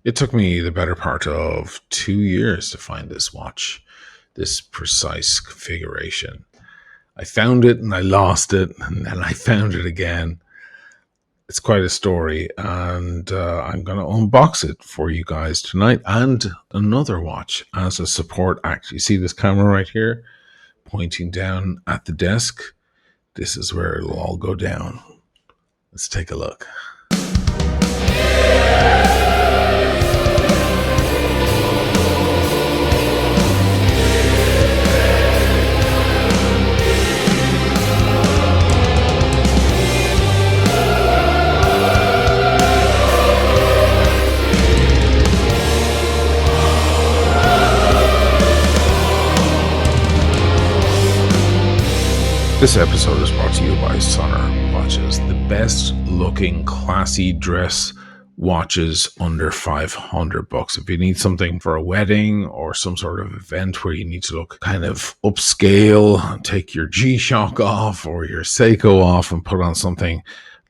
It took me the better part of 2 years to find this watch, this precise configuration. I found it and I lost it, and then I found it again. It's quite a story, and I'm going to unbox it for you guys tonight, and another watch as a support act. You see this camera right here pointing down at the desk? This is where it'll all go down. Let's take a look. This episode is brought to you by Sonner Watches, the best looking classy dress watches under $500. If you need something for a wedding or some sort of event where you need to look kind of upscale, take your G-Shock off or your Seiko off and put on something a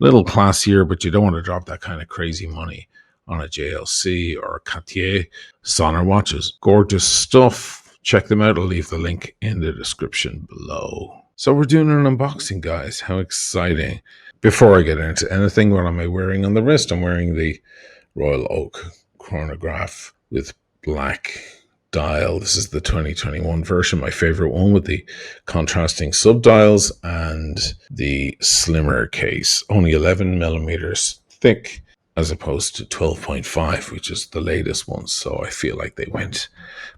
little classier, but you don't want to drop that kind of crazy money on a JLC or a Cartier, Sonner Watches. Gorgeous stuff. Check them out. I'll leave the link in the description below. So we're doing an unboxing, guys. How exciting. Before I get into anything, what am I wearing on the wrist? I'm wearing the Royal Oak chronograph with black dial. This is the 2021 version, my favorite one, with the contrasting subdials and the slimmer case. Only 11 millimeters thick as opposed to 12.5, which is the latest one. So I feel like they went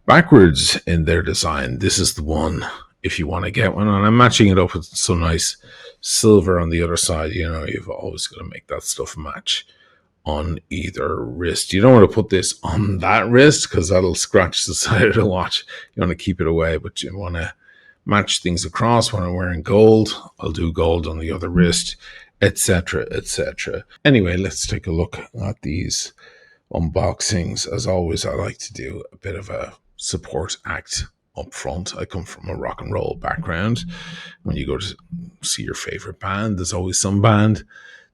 backwards in their design. This is the one if you want to get one, and I'm matching it up with some nice silver on the other side. You know, you've always got to make that stuff match on either wrist. You don't want to put this on that wrist because that'll scratch the side of the watch. You want to keep it away, but you want to match things across. When I'm wearing gold, I'll do gold on the other wrist, etc., etc. Anyway, let's take a look at these unboxings. As always, I like to do a bit of a support act up front. I come from a rock and roll background. When you go to see your favorite band, there's always some band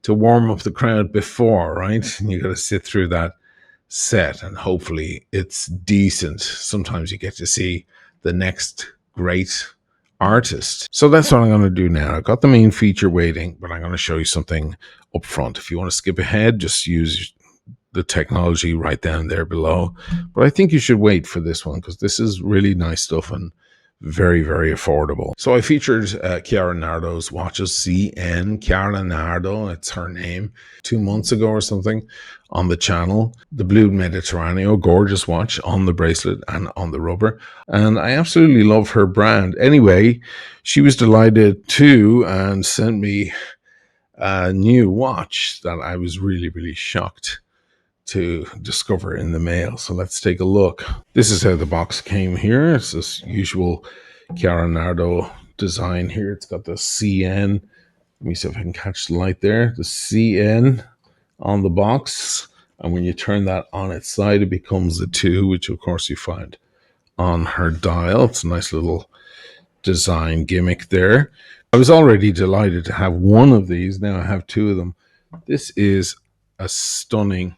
to warm up the crowd before, right? And you got to sit through that set, and hopefully it's decent. Sometimes you get to see the next great artist. So that's what I'm going to do now. I've got the main feature waiting, but I'm going to show you something up front. If you want to skip ahead, just use the technology right down there below, but I think you should wait for this one because this is really nice stuff and very, very affordable. So I featured Chiara Nardo's watches, CN Chiara Nardo, it's her name, 2 months ago or something on the channel. The Blue Mediterraneo, gorgeous watch on the bracelet and on the rubber, and I absolutely love her brand. Anyway, she was delighted too and sent me a new watch that I was really, really shocked to discover in the mail. So let's take a look. This is how the box came here. It's this usual Chiara Nardo design here. It's got the CN. Let me see if I can catch the light there. The CN on the box. And when you turn that on its side, it becomes the 2, which of course you find on her dial. It's a nice little design gimmick there. I was already delighted to have one of these. Now I have 2 of them. This is a stunning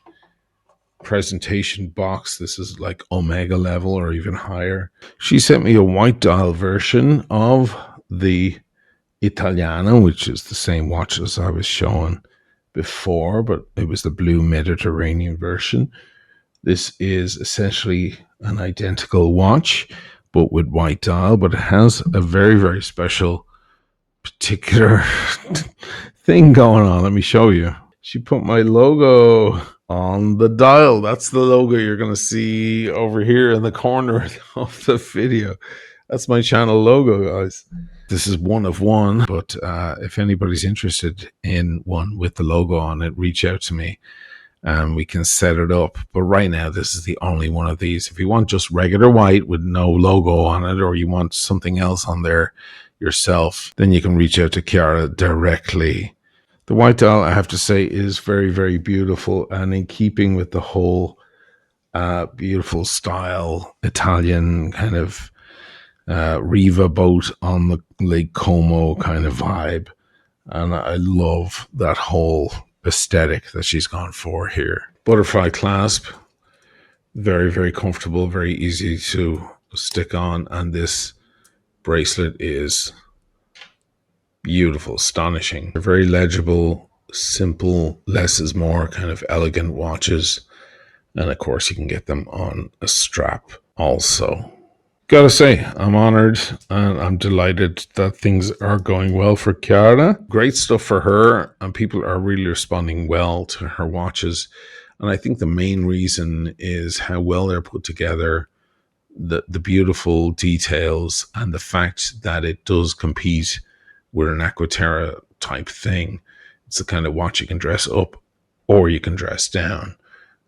presentation box. This is like Omega level or even higher. She sent me a white dial version of the Italiano, which is the same watch as I was showing before, but it was the Blue Mediterranean version. This is essentially an identical watch, but with white dial, but it has a very, very special particular thing going on. Let me show you. She put my logo on the dial. That's the logo you're going to see over here in the corner of the video. That's my channel logo, guys. This is one of one, but if anybody's interested in one with the logo on it, reach out to me and we can set it up. But right now, this is the only one of these. If you want just regular white with no logo on it, or you want something else on there yourself, then you can reach out to Chiara directly. The white dial, I have to say, is very, very beautiful and in keeping with the whole beautiful style, Italian kind of Riva boat on the Lake Como kind of vibe. And I love that whole aesthetic that she's gone for here. Butterfly clasp Very, very comfortable, very easy to stick on. And this bracelet is beautiful, astonishing. They're very legible, simple, less is more, kind of elegant watches. And of course, you can get them on a strap also. Gotta say, I'm honored and I'm delighted that things are going well for Chiara. Great stuff for her, and people are really responding well to her watches. And I think the main reason is how well they're put together, the beautiful details, and the fact that it does compete with an Aquaterra type thing. It's the kind of watch you can dress up or you can dress down.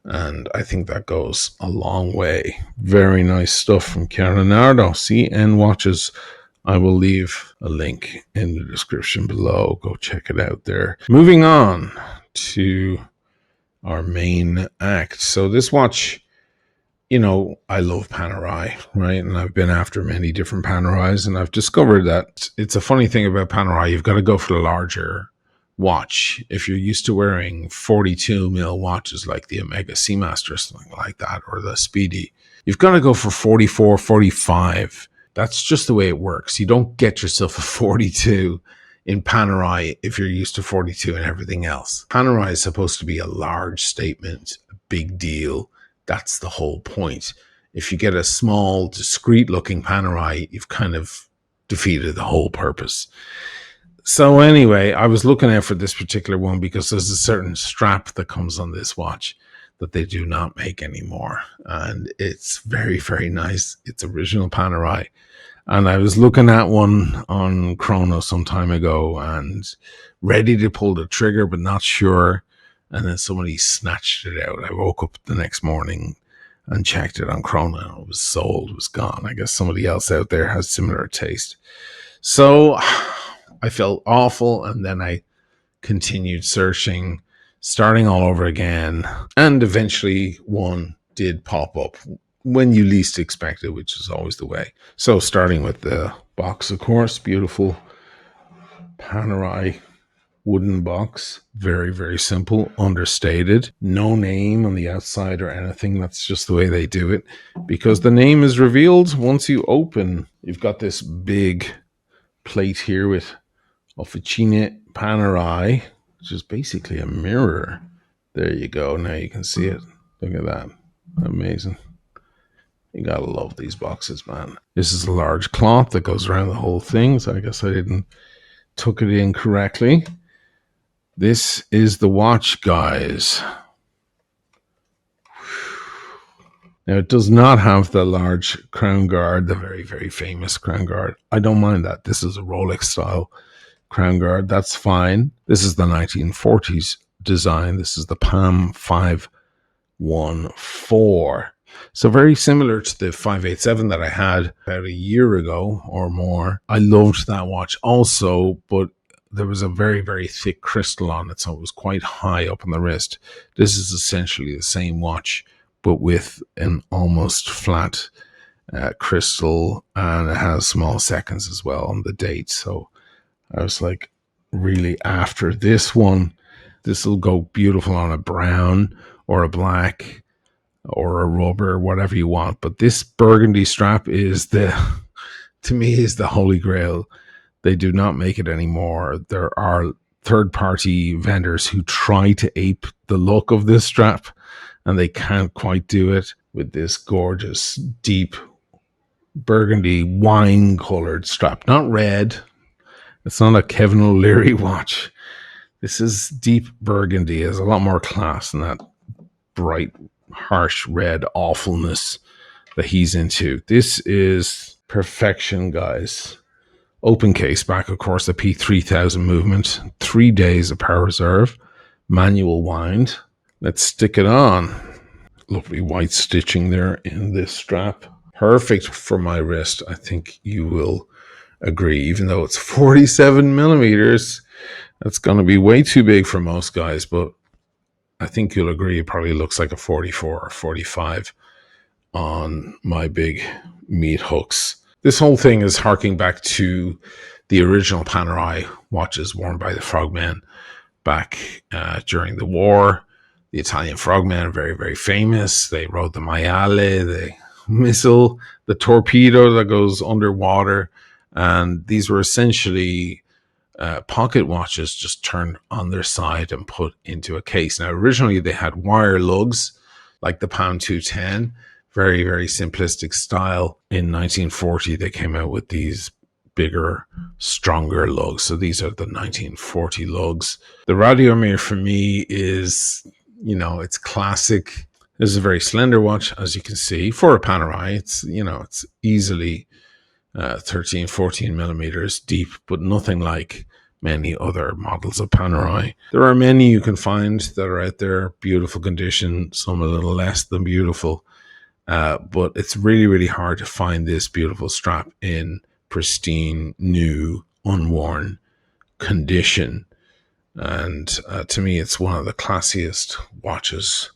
And I think that goes a long way. Very nice stuff from Chiara Nardo. CN Watches. I will leave a link in the description below. Go check it out there. Moving on to our main act. So this watch, you know, I love Panerai, right? And I've been after many different Panerais, and I've discovered that it's a funny thing about Panerai. You've got to go for the larger watch. If you're used to wearing 42 mil watches like the Omega Seamaster or something like that, or the Speedy, you've got to go for 44, 45. That's just the way it works. You don't get yourself a 42 in Panerai if you're used to 42 and everything else. Panerai is supposed to be a large statement, a big deal. That's the whole point. If you get a small, discreet looking Panerai, you've kind of defeated the whole purpose. So anyway, I was looking out for this particular one because there's a certain strap that comes on this watch that they do not make anymore. And it's very, very nice. It's original Panerai. And I was looking at one on Chrono some time ago and ready to pull the trigger, but not sure. And then somebody snatched it out. I woke up the next morning and checked it on Chrono. It was sold, it was gone. I guess somebody else out there has similar taste. So I felt awful, and then I continued searching, starting all over again, and eventually one did pop up when you least expect it, which is always the way. So starting with the box, of course, beautiful Panerai wooden box, very, very simple, understated, no name on the outside or anything. That's just the way they do it, because the name is revealed once you open. You've got this big plate here with Officine Panerai, which is basically a mirror. There you go. Now you can see it. Look at that. Amazing. You gotta love these boxes, man. This is a large cloth that goes around the whole thing, so I guess I didn't tuck it in correctly. This is the watch, guys. Now, it does not have the large crown guard, the very, very famous crown guard. I don't mind that. This is a Rolex style crown guard. That's fine. This is the 1940s design. This is the PAM 514. So very similar to the 587 that I had about a year ago or more. I loved that watch also, but there was a very, very thick crystal on it, so it was quite high up on the wrist. This is essentially the same watch, but with an almost flat crystal, and it has small seconds as well on the date. So I was like really after this one. This will go beautiful on a brown or a black or a rubber, whatever you want. But this burgundy strap is to me, is the holy grail. They do not make it anymore. There are third-party vendors who try to ape the look of this strap, and they can't quite do it with this gorgeous, deep burgundy wine-colored strap. Not red. It's not a Kevin O'Leary watch. This is deep burgundy. It has a lot more class than that bright, harsh red awfulness that he's into. This is perfection, guys. Open case back, of course, the P3000 movement, 3 days of power reserve, manual wind. Let's stick it on. Lovely white stitching there in this strap. Perfect for my wrist. I think you will agree, even though it's 47 millimeters, that's going to be way too big for most guys, but I think you'll agree it probably looks like a 44 or 45 on my big meat hooks. This whole thing is harking back to the original Panerai watches worn by the frogmen back during the war. The Italian frogmen are very, very famous. They rode the maiale, the missile, the torpedo that goes underwater. And these were essentially pocket watches just turned on their side and put into a case. Now, originally they had wire lugs like the Pound 210, very, very simplistic style. In 1940, they came out with these bigger, stronger lugs. So these are the 1940 lugs. The Radiomir for me is, it's classic. This is a very slender watch, as you can see, for a Panerai. It's easily 13, 14 millimeters deep, but nothing like many other models of Panerai. There are many you can find that are out there, beautiful condition, some a little less than beautiful. But it's really, really hard to find this beautiful strap in pristine, new, unworn condition. And to me, it's one of the classiest watches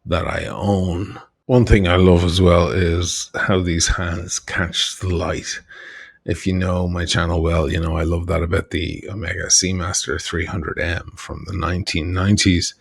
that I own. One thing I love as well is how these hands catch the light. If you know my channel well, I love that about the Omega Seamaster 300M from the 1990s.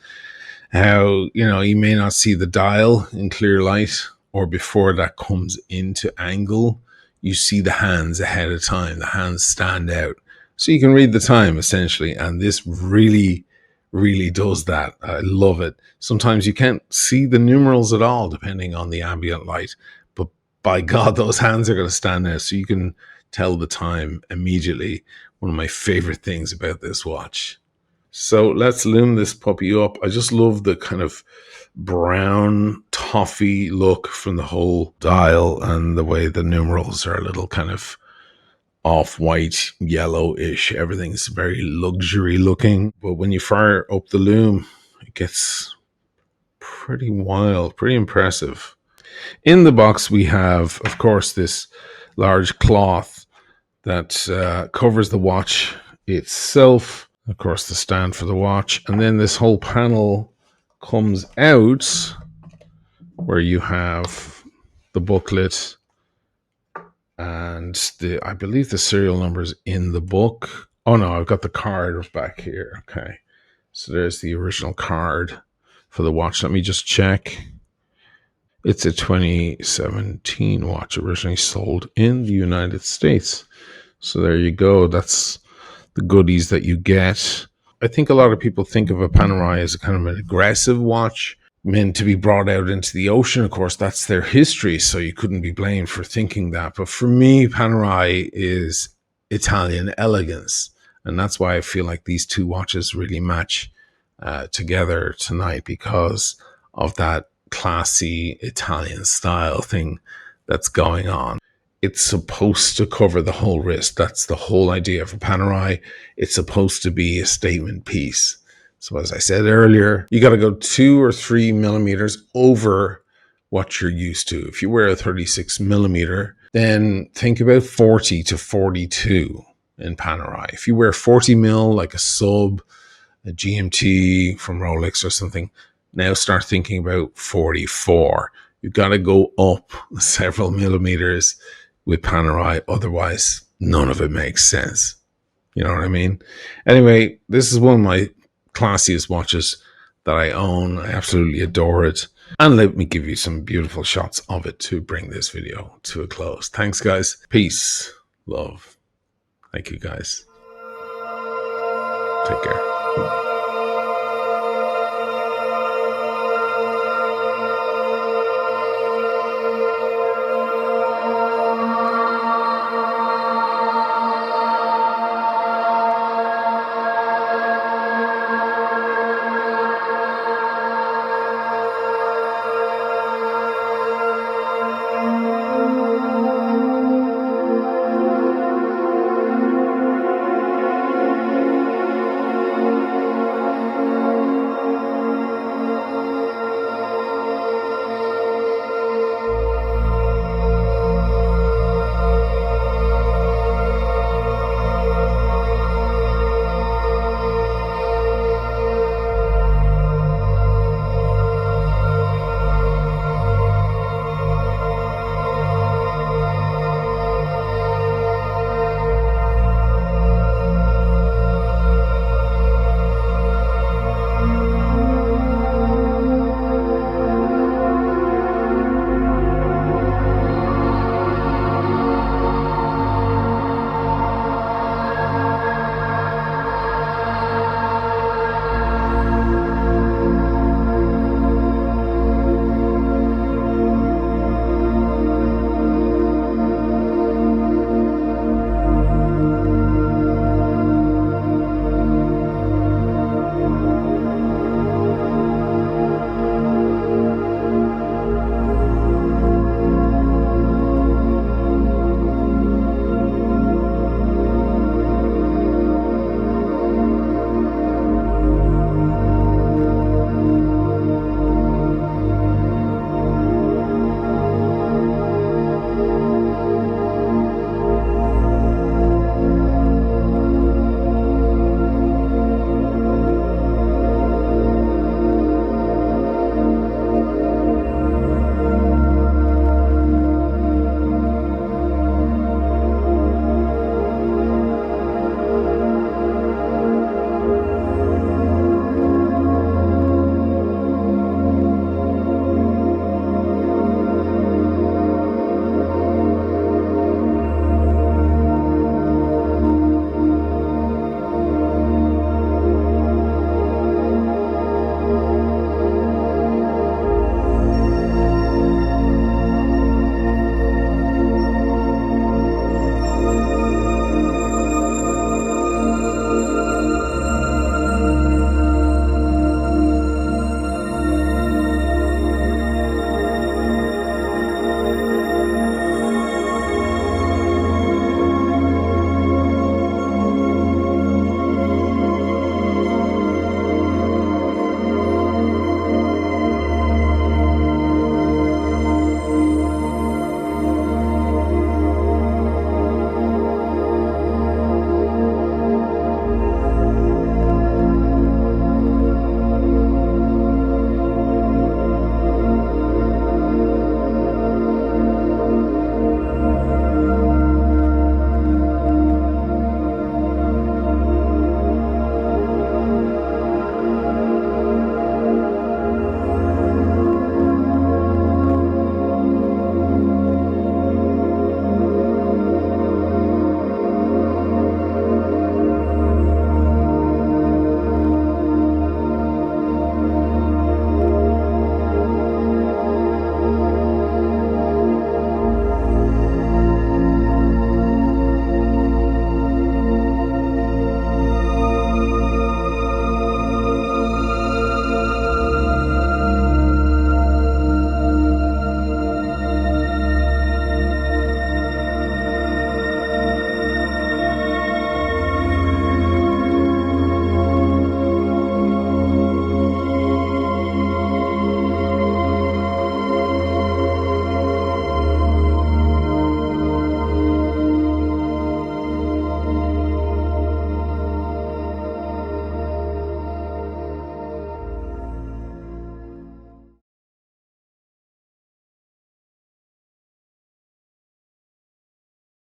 How, you may not see the dial in clear light, or before that comes into angle, you see the hands ahead of time. The hands stand out. So you can read the time, essentially. And this really, really does that. I love it. Sometimes you can't see the numerals at all, depending on the ambient light. But by God, those hands are going to stand out. So you can tell the time immediately. One of my favorite things about this watch. So let's loom this puppy up. I just love the kind of brown toffee look from the whole dial, and the way the numerals are a little kind of off-white, yellowish. Everything's very luxury looking. But when you fire up the loom, it gets pretty wild, pretty impressive. In the box, we have, of course, this large cloth that covers the watch itself. Of course, the stand for the watch. And then this whole panel comes out where you have the booklet and I believe the serial numbers in the book. Oh no, I've got the card back here. Okay. So there's the original card for the watch. Let me just check. It's a 2017 watch, originally sold in the United States. So there you go. That's the goodies that you get. I think a lot of people think of a Panerai as a kind of an aggressive watch, meant to be brought out into the ocean. Of course, that's their history, so you couldn't be blamed for thinking that. But for me, Panerai is Italian elegance. And that's why I feel like these two watches really match together tonight, because of that classy Italian style thing that's going on. It's supposed to cover the whole wrist. That's the whole idea of a Panerai. It's supposed to be a statement piece. So as I said earlier, you got to go 2 or 3 millimeters over what you're used to. If you wear a 36 millimeter, then think about 40 to 42 in Panerai. If you wear 40 mil, like a sub, a GMT from Rolex or something, now start thinking about 44. You've got to go up several millimeters with Panerai. Otherwise, none of it makes sense. You know what I mean? Anyway, this is one of my classiest watches that I own. I absolutely adore it. And let me give you some beautiful shots of it to bring this video to a close. Thanks, guys. Peace. Love. Thank you, guys. Take care.